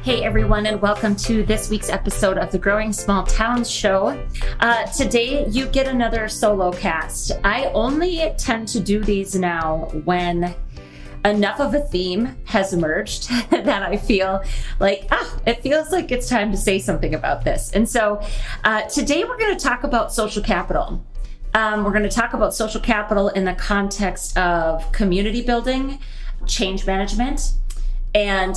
Hey everyone, and welcome to this week's episode of the Growing Small Towns Show. Today you get another solo cast. I only tend to do these now when enough of a theme has emerged that I feel like, it feels like it's time to say something about this. And so today we're going to talk about social capital. We're going to talk about social capital in the context of community building, change management, and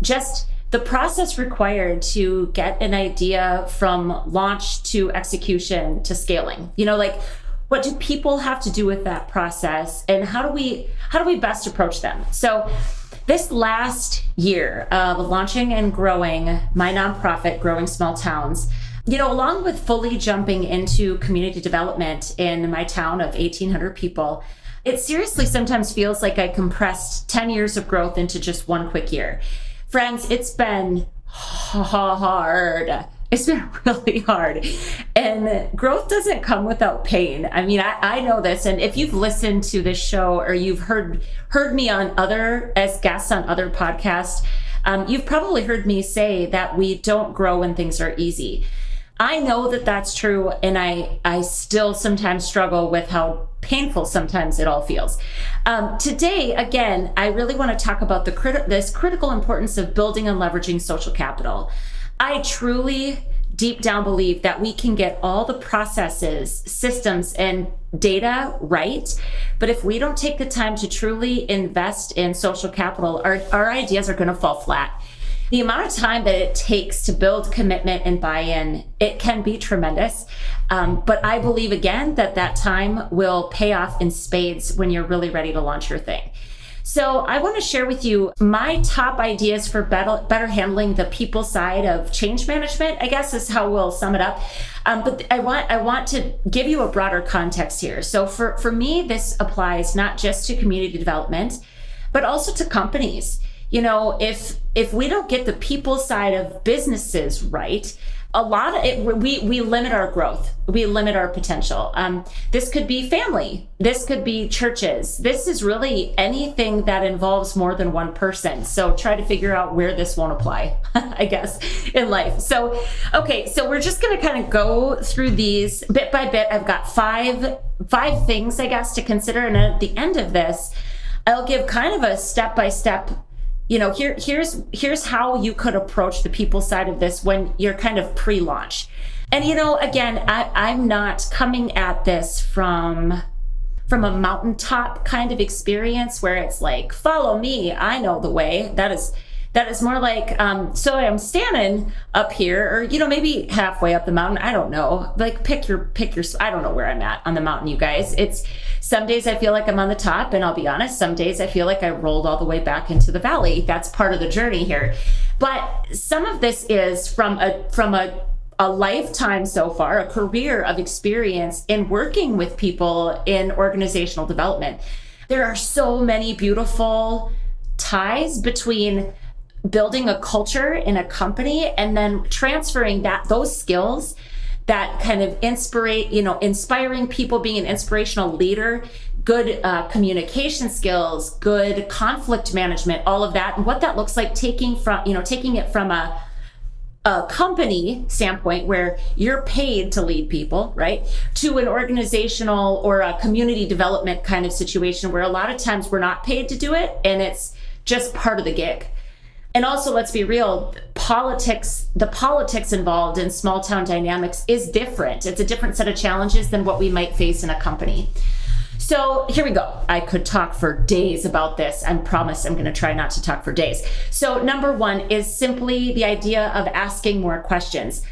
just the process required to get an idea from launch to execution to scaling. You know, like, what do people have to do with that process, and how do we best approach them? So this last year of launching and growing my nonprofit, Growing Small Towns, you know, along with fully jumping into community development in my town of 1,800 people, it seriously sometimes feels like I compressed 10 years of growth into just one quick year. Friends, it's been hard. It's been really hard. And growth doesn't come without pain. I mean, I know this. And if you've listened to this show or you've heard me as guests on other podcasts, you've probably heard me say that we don't grow when things are easy. I know that that's true, and I still sometimes struggle with how painful sometimes it all feels. Today, again, I really want to talk about this critical importance of building and leveraging social capital. I truly, deep down, believe that we can get all the processes, systems, and data right, but if we don't take the time to truly invest in social capital, our ideas are going to fall flat. The amount of time that it takes to build commitment and buy-in, it can be tremendous. But I believe, again, that time will pay off in spades when you're really ready to launch your thing. So I want to share with you my top ideas for better handling the people side of change management, I guess is how we'll sum it up. But I want to give you a broader context here. So for me, this applies not just to community development, but also to companies. You know, if we don't get the people side of businesses right, a lot of it, we limit our growth. We limit our potential. This could be family. This could be churches. This is really anything that involves more than one person. So try to figure out where this won't apply, I guess, in life. So, okay, so we're just going to kind of go through these bit by bit. I've got five things, I guess, to consider. And at the end of this, I'll give kind of a step-by-step. You know, here's how you could approach the people side of this when you're kind of pre-launch. And, you know, again, I'm not coming at this from a mountaintop kind of experience where it's like, follow me, I know the way. That is more like, so I'm standing up here, or, you know, maybe halfway up the mountain. I don't know. Like, pick your, I don't know where I'm at on the mountain, you guys. It's some days I feel like I'm on the top, and I'll be honest, some days I feel like I rolled all the way back into the valley. That's part of the journey here. But some of this is from a lifetime so far, a career of experience in working with people in organizational development. There are so many beautiful ties between building a culture in a company and then transferring those skills, that kind of inspiring people, being an inspirational leader, good communication skills, good conflict management, all of that, and what that looks like taking it from a company standpoint where you're paid to lead people, right, to an organizational or a community development kind of situation where a lot of times we're not paid to do it and it's just part of the gig. And also, let's be real, the politics involved in small town dynamics is different. It's a different set of challenges than what we might face in a company. So here we go. I could talk for days about this. I promise I'm going to try not to talk for days. So number one is simply the idea of asking more questions.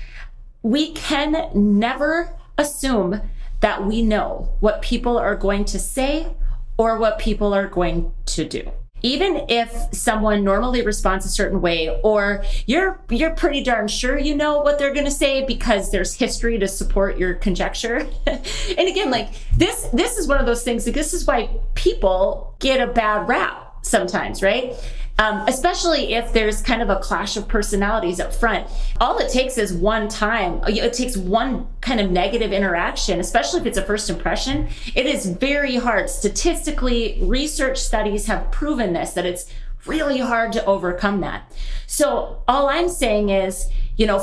We can never assume that we know what people are going to say or what people are going to do. Even if someone normally responds a certain way, or you're pretty darn sure you know what they're going to say because there's history to support your conjecture. And again, like this is one of those things, like this is why people get a bad rap sometimes, right? Especially if there's kind of a clash of personalities up front. All it takes is one time. It takes one kind of negative interaction, especially if it's a first impression. It is very hard. Statistically, research studies have proven this, that it's really hard to overcome that. So all I'm saying is,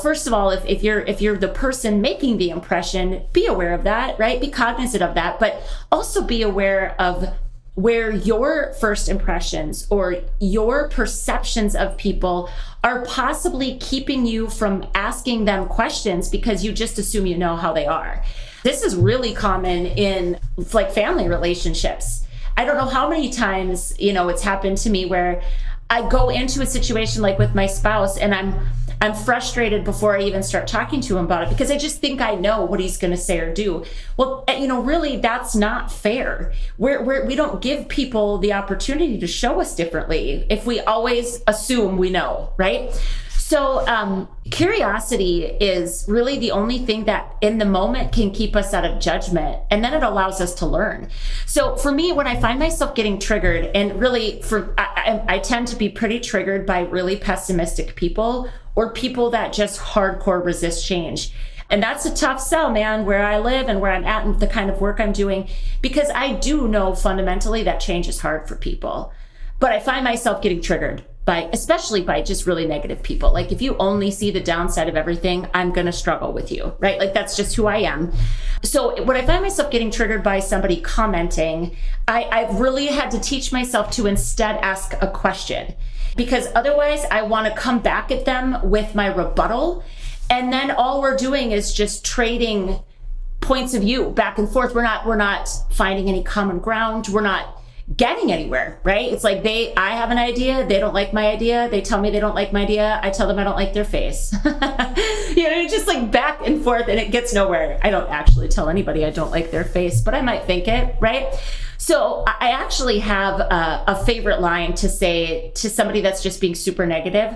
first of all, if you're the person making the impression, be aware of that, right? Be cognizant of that, but also be aware of where your first impressions or your perceptions of people are possibly keeping you from asking them questions because you just assume you know how they are. This is really common in like family relationships. I don't know how many times, it's happened to me where I go into a situation like with my spouse and I'm frustrated before I even start talking to him about it because I just think I know what he's going to say or do. Well, really, that's not fair. We don't give people the opportunity to show us differently if we always assume we know, right? So curiosity is really the only thing that in the moment can keep us out of judgment, and then it allows us to learn. So for me, when I find myself getting triggered, and really I tend to be pretty triggered by really pessimistic people or people that just hardcore resist change. And that's a tough sell, man, where I live and where I'm at and the kind of work I'm doing, because I do know fundamentally that change is hard for people. But I find myself getting triggered especially by just really negative people. Like if you only see the downside of everything, I'm going to struggle with you, right? Like that's just who I am. So when I find myself getting triggered by somebody commenting, I've really had to teach myself to instead ask a question, because otherwise I want to come back at them with my rebuttal. And then all we're doing is just trading points of view back and forth. We're not finding any common ground. We're not getting anywhere, right? It's like I have an idea, they don't like my idea, they tell me they don't like my idea, I tell them I don't like their face. Just like back and forth, and it gets nowhere. I don't actually tell anybody I don't like their face, but I might think it, right? So I actually have a favorite line to say to somebody that's just being super negative.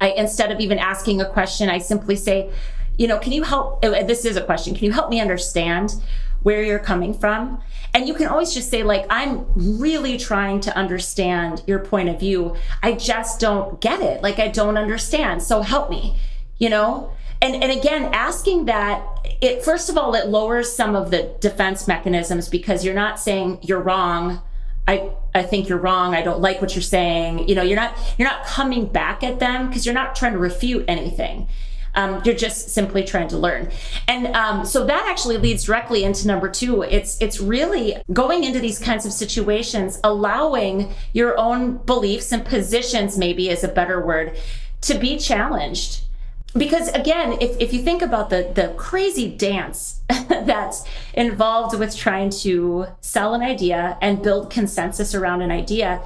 Instead of even asking a question, I simply say, can you help, this is a question, can you help me understand where you're coming from? And you can always just say, like, I'm really trying to understand your point of view. I just don't get it. Like, I don't understand. So help me, And again, asking that, first of all, it lowers some of the defense mechanisms, because you're not saying you're wrong. I think you're wrong. I don't like what you're saying. You're not coming back at them because you're not trying to refute anything. You're just simply trying to learn. And so that actually leads directly into number 2. It's really going into these kinds of situations, allowing your own beliefs and positions, maybe is a better word, to be challenged. Because again, if you think about the crazy dance that's involved with trying to sell an idea and build consensus around an idea,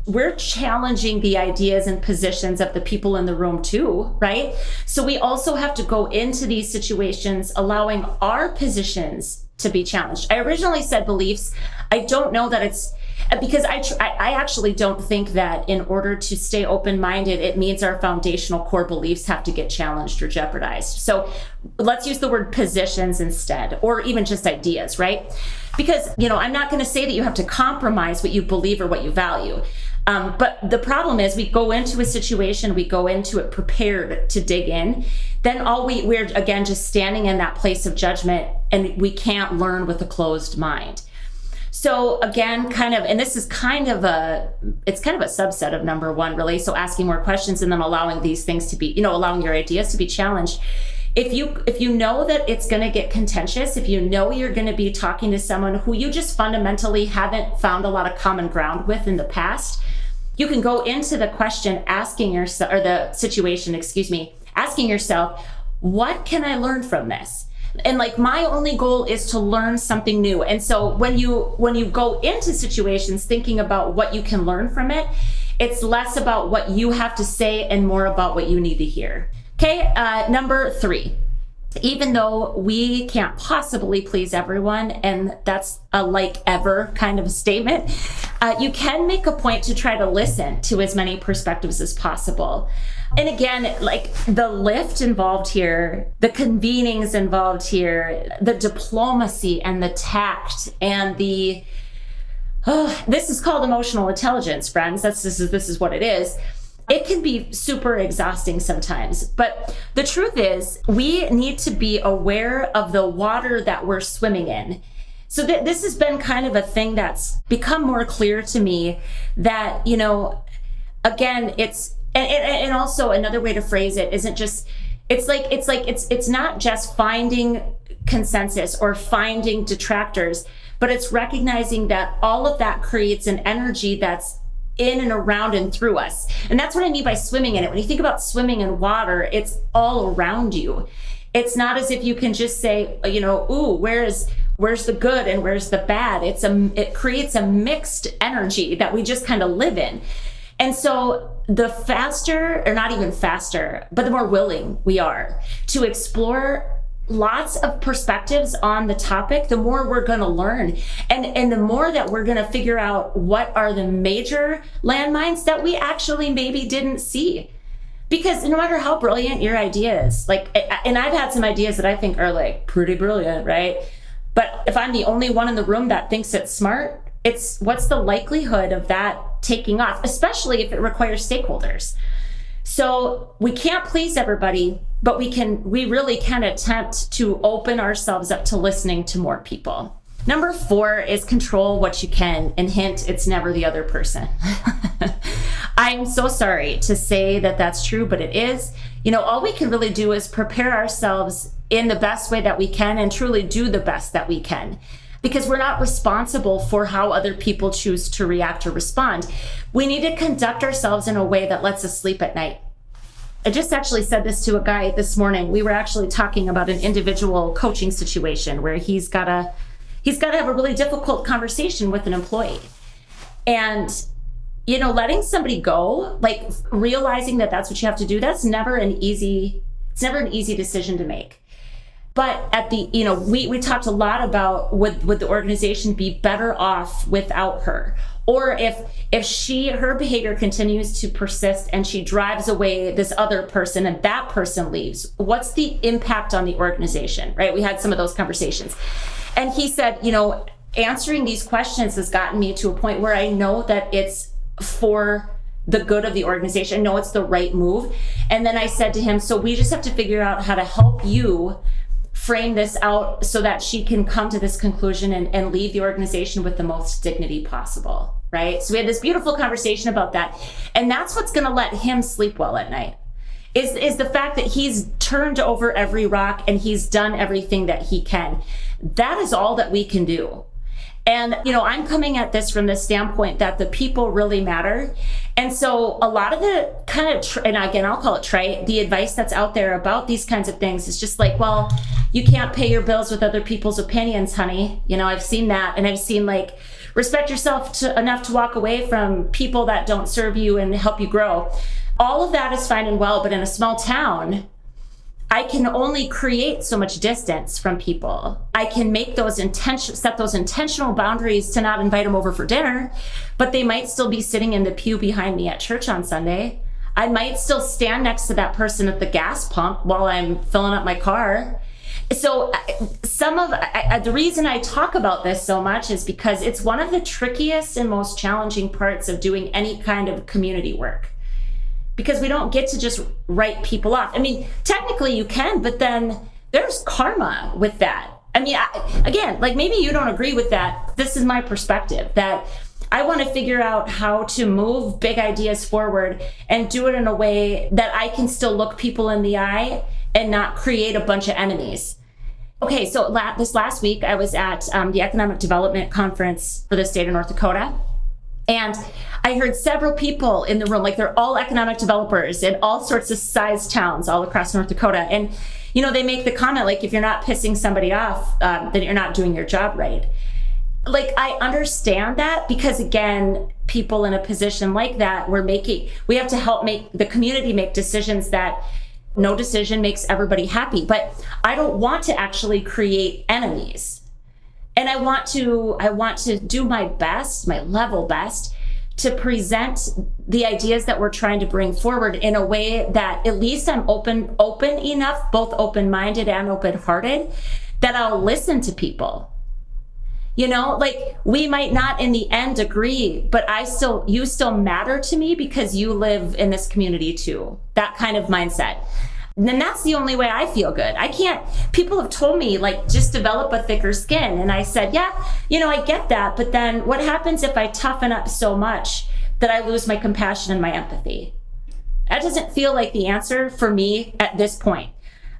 we're challenging the ideas and positions of the people in the room too, right? So we also have to go into these situations allowing our positions to be challenged. I originally said beliefs. I don't know that it's because I actually don't think that in order to stay open-minded, it means our foundational core beliefs have to get challenged or jeopardized. So let's use the word positions instead, or even just ideas, right? Because, I'm not going to say that you have to compromise what you believe or what you value. But the problem is we go into a situation, we go into it prepared to dig in, then we're again just standing in that place of judgment, and we can't learn with a closed mind. So again, and this is kind of a subset of number 1, really. So asking more questions and then allowing these things to be, allowing your ideas to be challenged. If you know that it's going to get contentious, if you know you're going to be talking to someone who you just fundamentally haven't found a lot of common ground with in the past, you can go into the question asking yourself, or the situation, asking yourself, what can I learn from this? And like, my only goal is to learn something new. And so when you go into situations thinking about what you can learn from it, it's less about what you have to say and more about what you need to hear. Okay, number 3. Even though we can't possibly please everyone, and that's a like ever kind of a statement, you can make a point to try to listen to as many perspectives as possible. And again, like the lift involved here, the convenings involved here, the diplomacy and the tact and this is called emotional intelligence, friends. This is what it is. It can be super exhausting sometimes, but the truth is we need to be aware of the water that we're swimming in. So this has been kind of a thing that's become more clear to me that, again, and also another way to phrase it isn't just, it's not just finding consensus or finding detractors, but it's recognizing that all of that creates an energy that's in and around and through us. And that's what I mean by swimming in it. When you think about swimming in water, it's all around you. It's not as if you can just say, ooh, where's the good and where's the bad? It creates a mixed energy that we just kind of live in. And so the faster, or not even faster, but the more willing we are to explore lots of perspectives on the topic, the more we're going to learn. And the more that we're going to figure out what are the major landmines that we actually maybe didn't see. Because no matter how brilliant your idea is, and I've had some ideas that I think are like pretty brilliant, right? But if I'm the only one in the room that thinks it's smart, what's the likelihood of that taking off, especially if it requires stakeholders? So we can't please everybody, but we really can attempt to open ourselves up to listening to more people. Number 4 is control what you can, and hint, it's never the other person. I'm so sorry to say that that's true, but it is. All we can really do is prepare ourselves in the best way that we can and truly do the best that we can. Because we're not responsible for how other people choose to react or respond. We need to conduct ourselves in a way that lets us sleep at night. I just actually said this to a guy this morning. We were actually talking about an individual coaching situation where he's got to have a really difficult conversation with an employee. And, letting somebody go, realizing that that's what you have to do, it's never an easy decision to make. But we talked a lot about would the organization be better off without her? Or if her behavior continues to persist and she drives away this other person and that person leaves, what's the impact on the organization, right? We had some of those conversations. And he said, answering these questions has gotten me to a point where I know that it's for the good of the organization. I know it's the right move. And then I said to him, so we just have to figure out how to help you frame this out so that she can come to this conclusion and leave the organization with the most dignity possible, right? So we had this beautiful conversation about that. And that's what's going to let him sleep well at night, is the fact that he's turned over every rock and he's done everything that he can. That is all that we can do. And, I'm coming at this from the standpoint that the people really matter. And so a lot of the kind of, and again, I'll call it trite, the advice that's out there about these kinds of things is just like, well, you can't pay your bills with other people's opinions, honey. I've seen that. And I've seen respect yourself enough to walk away from people that don't serve you and help you grow. All of that is fine and well, but in a small town, I can only create so much distance from people. I can make set those intentional boundaries to not invite them over for dinner, but they might still be sitting in the pew behind me at church on Sunday. I might still stand next to that person at the gas pump while I'm filling up my car. So the reason I talk about this so much is because it's one of the trickiest and most challenging parts of doing any kind of community work. Because we don't get to just write people off. I mean, technically you can, but then there's karma with that. I mean, again, maybe you don't agree with that. This is my perspective, that I want to figure out how to move big ideas forward and do it in a way that I can still look people in the eye and not create a bunch of enemies. Okay, so this last week I was at the Economic Development Conference for the state of North Dakota. And I heard several people in the room, they're all economic developers in all sorts of size towns all across North Dakota. And, they make the comment, if you're not pissing somebody off, then you're not doing your job right. I understand that because, again, people in a position like that, we have to help make the community make decisions that no decision makes everybody happy. But I don't want to actually create enemies. And I want to do my best, my level best, to present the ideas that we're trying to bring forward in a way that at least I'm open enough, both open-minded and open-hearted, that I'll listen to people. We might not in the end agree, but you still matter to me because you live in this community too. That kind of mindset. then that's the only way I feel good. People have told me, like, just develop a thicker skin. And I said, yeah, I get that. But then what happens if I toughen up so much that I lose my compassion and my empathy. That doesn't feel like the answer for me at this point.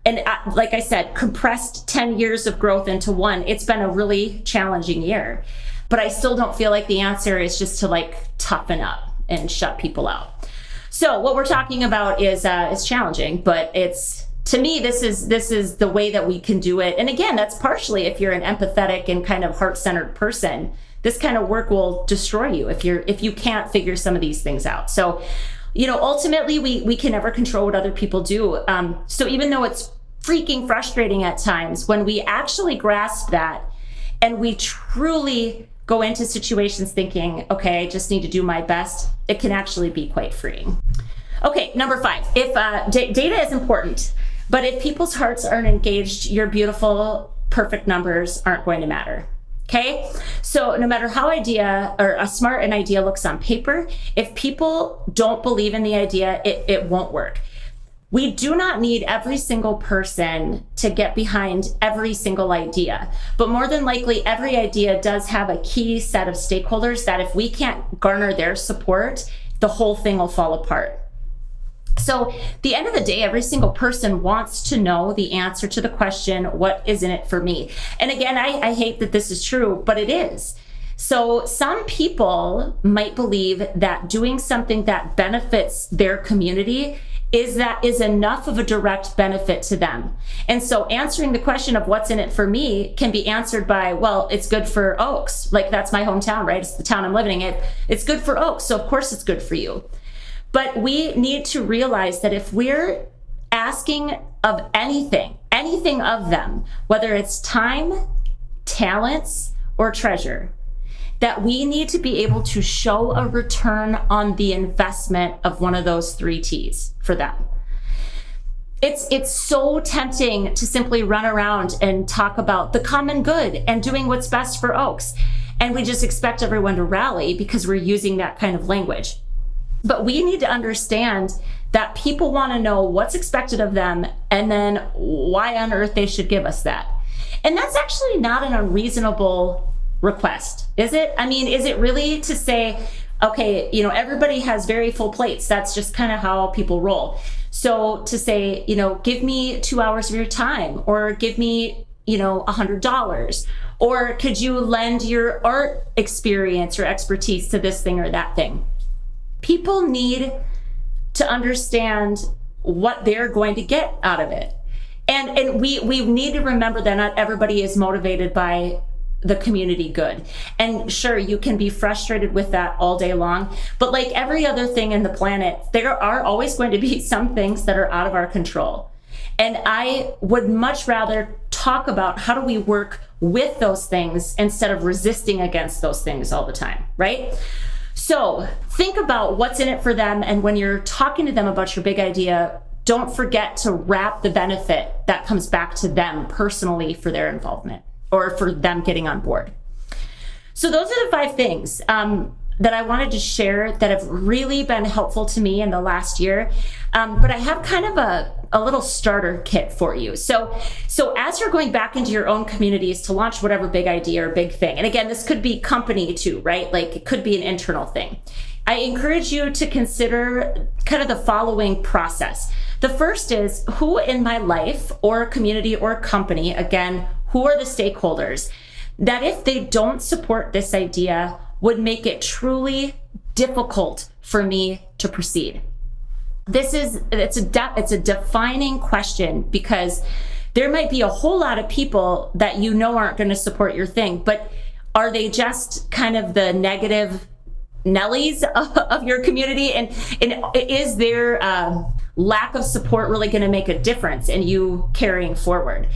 And like I said, compressed 10 years of growth into one. It's been a really challenging year, but I still don't feel like the answer is just to like toughen up and shut people out. So what we're talking about is challenging, but to me, this is the way that we can do it. And again, that's partially if you're an empathetic and kind of heart-centered person. This kind of work will destroy you if you can't figure some of these things out. So, ultimately, we can never control what other people do. So even though it's freaking frustrating at times, when we actually grasp that and we truly go into situations thinking, okay, I just need to do my best, it can actually be quite freeing. Okay, number 5, if data is important, but if people's hearts aren't engaged, your beautiful, perfect numbers aren't going to matter. Okay, so no matter how smart an idea looks on paper, if people don't believe in the idea, it won't work. We do not need every single person to get behind every single idea, but more than likely, every idea does have a key set of stakeholders that if we can't garner their support, the whole thing will fall apart. So at the end of the day, every single person wants to know the answer to the question, what is in it for me? And again, I hate that this is true, but it is. So some people might believe that doing something that benefits their community is enough of a direct benefit to them. And so answering the question of what's in it for me can be answered by, well, it's good for Oaks. Like that's my hometown, right? It's the town I'm living in. It's good for Oaks, so of course it's good for you. But we need to realize that if we're asking of anything of them, whether it's time, talents, or treasure, that we need to be able to show a return on the investment of one of those 3 T's for them. It's so tempting to simply run around and talk about the common good and doing what's best for Oaks. And we just expect everyone to rally because we're using that kind of language. But we need to understand that people want to know what's expected of them and then why on earth they should give us that. And that's actually not an unreasonable request, is it? I mean, is it really to say, okay, everybody has very full plates. That's just kind of how people roll. So to say, give me 2 hours of your time, or give me, $100, or could you lend your art experience or expertise to this thing or that thing? People need to understand what they're going to get out of it. And we need to remember that not everybody is motivated by the community good. And sure, you can be frustrated with that all day long, but like every other thing in the planet, there are always going to be some things that are out of our control. And I would much rather talk about how do we work with those things instead of resisting against those things all the time, right? So think about what's in it for them. And when you're talking to them about your big idea, don't forget to wrap the benefit that comes back to them personally for their involvement or for them getting on board. So those are the 5 things that I wanted to share that have really been helpful to me in the last year. But I have kind of a little starter kit for you. So as you're going back into your own communities to launch whatever big idea or big thing, and again, this could be company too, right? Like it could be an internal thing. I encourage you to consider kind of the following process. The first is, who in my life or community or company, again, who are the stakeholders that if they don't support this idea would make it truly difficult for me to proceed? It's a defining question, because there might be a whole lot of people that aren't going to support your thing, but are they just kind of the negative Nellies of your community? And is their lack of support really going to make a difference in you carrying forward?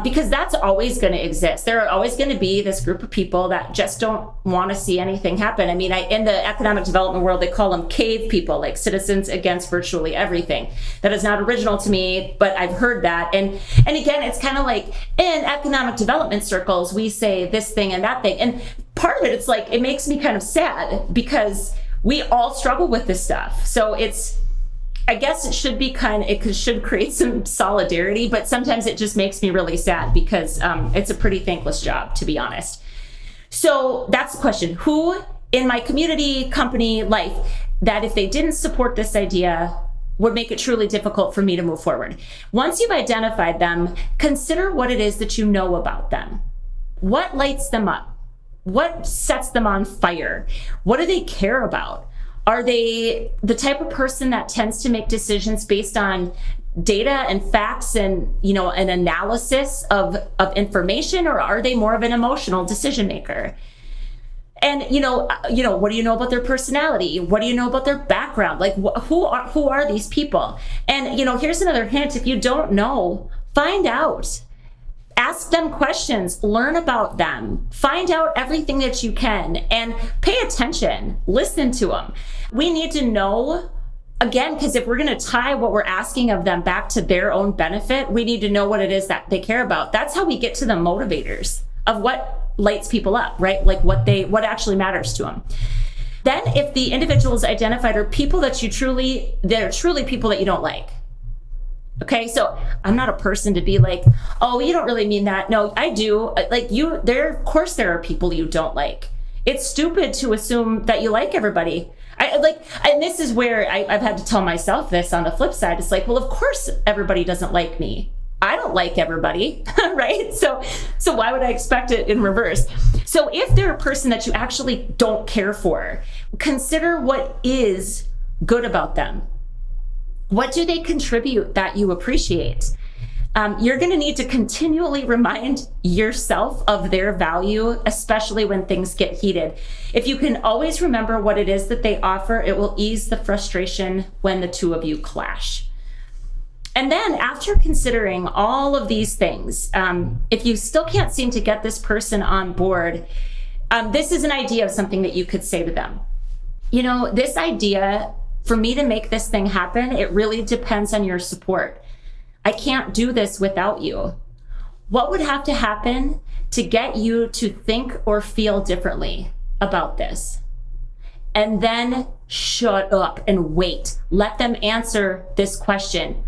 Because that's always going to exist. There are always going to be this group of people that just don't want to see anything happen. I mean, in the economic development world, they call them cave people, like citizens against virtually everything. That is not original to me, but I've heard that. And again, it's kind of like in economic development circles, we say this thing and that thing. And part of it, it's like, it makes me kind of sad because we all struggle with this stuff. So I guess it should create some solidarity, but sometimes it just makes me really sad because it's a pretty thankless job, to be honest. So that's the question. Who in my community, company, life, that if they didn't support this idea, would make it truly difficult for me to move forward. Once you've identified them, consider what it is that you know about them. What lights them up? What sets them on fire? What do they care about? Are they the type of person that tends to make decisions based on data and facts and, an analysis of information, or are they more of an emotional decision maker? And, what do you know about their personality? What do you know about their background? Like, who are these people? And, here's another hint. If you don't know, find out. Ask them questions, learn about them, find out everything that you can, and pay attention, listen to them. We need to know, again, because if we're going to tie what we're asking of them back to their own benefit, we need to know what it is that they care about. That's how we get to the motivators of what lights people up, right? Like what actually matters to them. Then if the individuals identified are people that they're truly people that you don't like. Okay, so I'm not a person to be like, oh, you don't really mean that. No, I do. Like of course there are people you don't like. It's stupid to assume that you like everybody. And this is where I've had to tell myself this on the flip side. It's like, well, of course everybody doesn't like me. I don't like everybody, right? So why would I expect it in reverse? So if they're a person that you actually don't care for, consider what is good about them. What do they contribute that you appreciate? You're going to need to continually remind yourself of their value, especially when things get heated. If you can always remember what it is that they offer, it will ease the frustration when the two of you clash. And then after considering all of these things, if you still can't seem to get this person on board, this is an idea of something that you could say to them. This idea, for me to make this thing happen, it really depends on your support. I can't do this without you. What would have to happen to get you to think or feel differently about this? And then shut up and wait. Let them answer this question.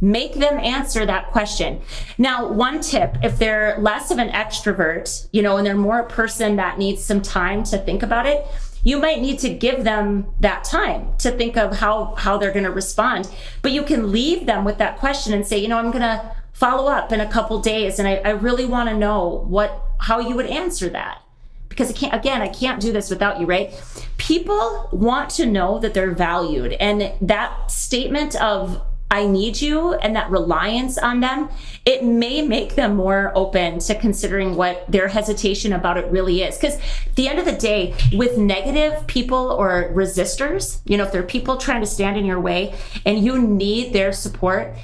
Make them answer that question. Now, one tip, if they're less of an extrovert, and they're more a person that needs some time to think about it, you might need to give them that time to think of how they're going to respond. But you can leave them with that question and say, I'm going to follow up in a couple days, and I really want to know how you would answer that. Because I can't do this without you, right? People want to know that they're valued. And that statement of, I need you, and that reliance on them, it may make them more open to considering what their hesitation about it really is. Because at the end of the day, with negative people or resistors, if there are people trying to stand in your way and you need their support,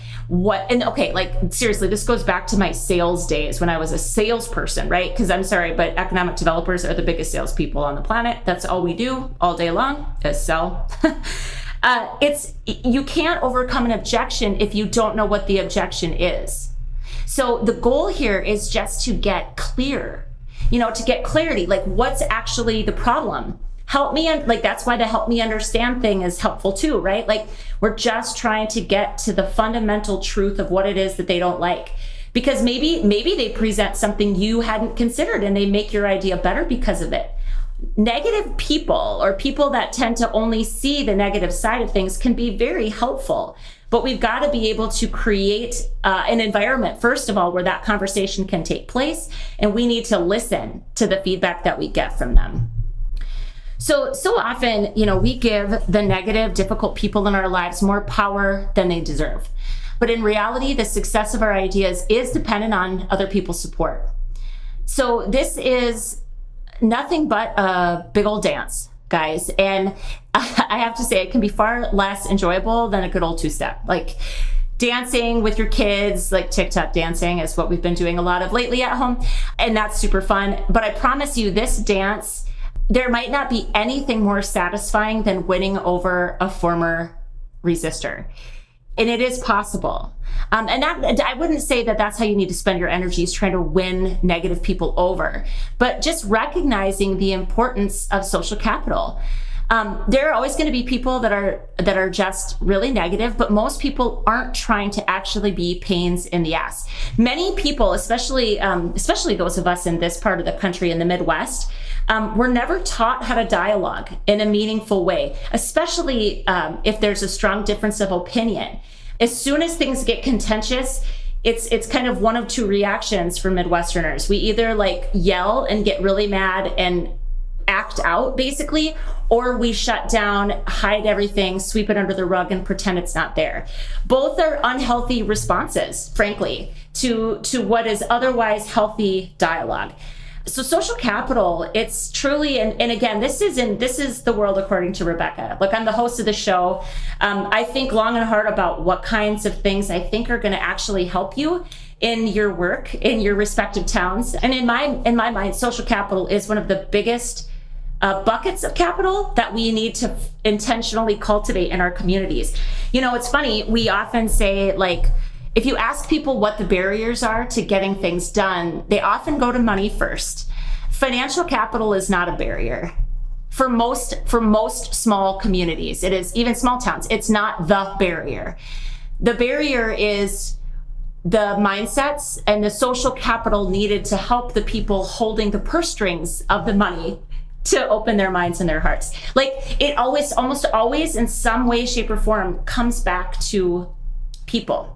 seriously, this goes back to my sales days when I was a salesperson, right? Because I'm sorry, but economic developers are the biggest salespeople on the planet. That's all we do all day long is sell. You can't overcome an objection if you don't know what the objection is. So the goal here is just to get clear, to get clarity, like what's actually the problem. Help me, that's why the help me understand thing is helpful too, right? Like we're just trying to get to the fundamental truth of what it is that they don't like. Because maybe they present something you hadn't considered and they make your idea better because of it. Negative people or people that tend to only see the negative side of things can be very helpful, but we've got to be able to create an environment, first of all, where that conversation can take place, and we need to listen to the feedback that we get from them. So often, we give the negative, difficult people in our lives more power than they deserve. But in reality, the success of our ideas is dependent on other people's support. So this is nothing but a big old dance, guys. And I have to say, it can be far less enjoyable than a good old two-step. Like dancing with your kids, like TikTok dancing is what we've been doing a lot of lately at home. And that's super fun. But I promise you, this dance, there might not be anything more satisfying than winning over a former resistor. And it is possible. And I wouldn't say that that's how you need to spend your energies trying to win negative people over, but just recognizing the importance of social capital. There are always going to be people that are just really negative, but most people aren't trying to actually be pains in the ass. Many people, especially those of us in this part of the country in the Midwest, we're never taught how to dialogue in a meaningful way, especially if there's a strong difference of opinion. As soon as things get contentious, it's kind of one of two reactions for Midwesterners. We either like yell and get really mad and act out basically, or we shut down, hide everything, sweep it under the rug and pretend it's not there. Both are unhealthy responses, frankly, to what is otherwise healthy dialogue. So social capital, it's truly, and again, this is the world according to Rebecca. Look, I'm the host of the show. I think long and hard about what kinds of things I think are going to actually help you in your work, in your respective towns. And in my mind, social capital is one of the biggest buckets of capital that we need to intentionally cultivate in our communities. You know, it's funny, we often say, like, if you ask people what the barriers are to getting things done, they often go to money first. Financial capital is not a barrier. For most small communities, it is, even small towns, it's not the barrier. The barrier is the mindsets and the social capital needed to help the people holding the purse strings of the money to open their minds and their hearts. Like, it always, almost always, in some way, shape, or form, comes back to people.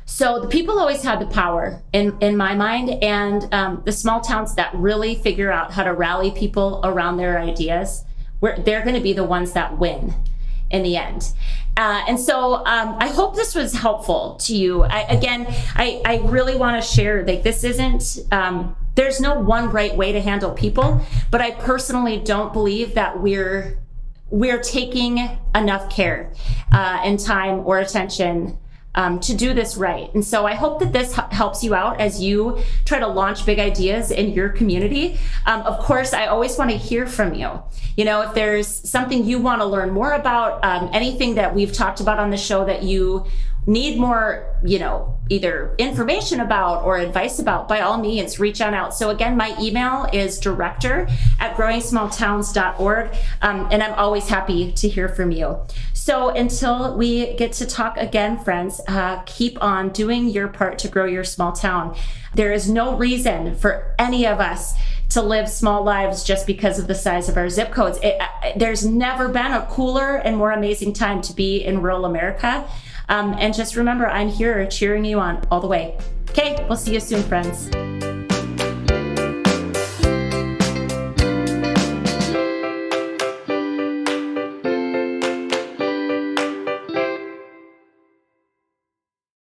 So the people always had the power in my mind, and the small towns that really figure out how to rally people around their ideas, they're going to be the ones that win in the end. And so I hope this was helpful to you. I really want to share, like, this isn't, there's no one right way to handle people, but I personally don't believe that we're taking enough care and time or attention to do this right. And so I hope that this helps you out as you try to launch big ideas in your community. Of course, I always want to hear from you. You know, if there's something you want to learn more about, anything that we've talked about on the show that you need more, you know, either information about or advice about, by all means, reach on out. So again, my email is director@growing-small-towns.org. And I'm always happy to hear from you. So until we get to talk again, friends, keep on doing your part to grow your small town. There is no reason for any of us to live small lives just because of the size of our zip codes. There's never been a cooler and more amazing time to be in rural America. And just remember, I'm here cheering you on all the way. Okay, we'll see you soon, friends.